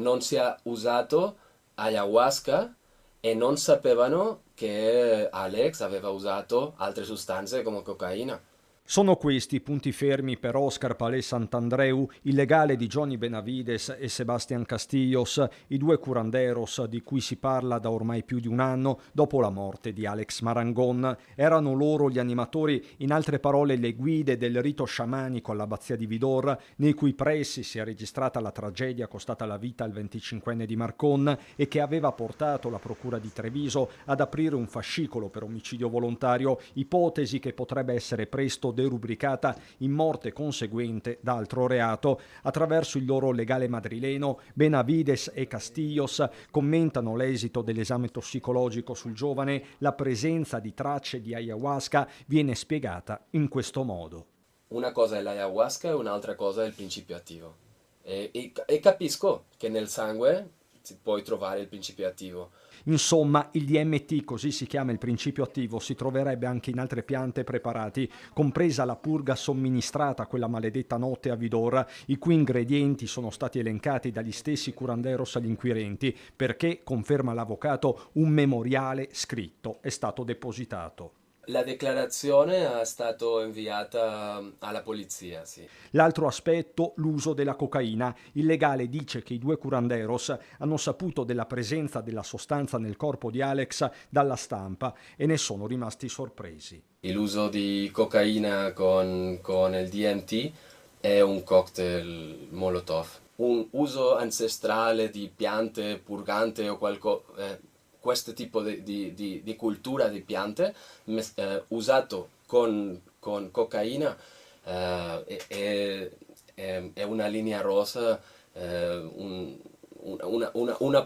non si è usato ayahuasca e non sapevano che Alex aveva usato altre sostanze come cocaina. Sono questi i punti fermi per Oscar Palais Santandreu, il legale di Johnny Benavides e Sebastián Castillos, i due curanderos di cui si parla da ormai più di un anno dopo la morte di Alex Marangón. Erano loro gli animatori, in altre parole le guide del rito sciamanico all'abbazia di Vidor, nei cui pressi si è registrata la tragedia costata la vita al 25enne di Marcon e che aveva portato la procura di Treviso ad aprire un fascicolo per omicidio volontario, ipotesi che potrebbe essere presto derubricata in morte conseguente da altro reato. Attraverso il loro legale madrileno, Benavides e Castillos commentano l'esito dell'esame tossicologico sul giovane. La presenza di tracce di ayahuasca viene spiegata in questo modo. Una cosa è l'ayahuasca e un'altra cosa è il principio attivo. E capisco che nel sangue si puoi trovare il principio attivo. Insomma, il DMT, così si chiama il principio attivo, si troverebbe anche in altre piante preparati, compresa la purga somministrata quella maledetta notte a Vidor, i cui ingredienti sono stati elencati dagli stessi curanderos agli inquirenti, perché, conferma l'avvocato, un memoriale scritto è stato depositato. La dichiarazione è stata inviata alla polizia, sì. L'altro aspetto, l'uso della cocaina. Il legale dice che i due curanderos hanno saputo della presenza della sostanza nel corpo di Alex dalla stampa e ne sono rimasti sorpresi. L'uso di cocaina con il DMT è un cocktail Molotov. Un uso ancestrale di piante purgante o questo tipo di cultura di piante usato con cocaina è una linea rossa,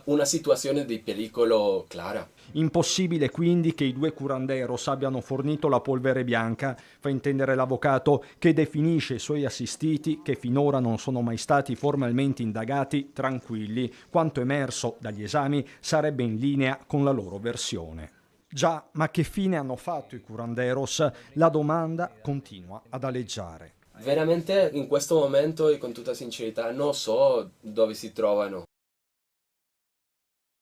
una situazione di pericolo clara. Impossibile quindi che i due curanderos abbiano fornito la polvere bianca, fa intendere l'avvocato, che definisce i suoi assistiti, che finora non sono mai stati formalmente indagati, tranquilli. Quanto emerso dagli esami sarebbe in linea con la loro versione. Già, ma che fine hanno fatto i curanderos? La domanda continua ad aleggiare. Veramente in questo momento e con tutta sincerità non so dove si trovano.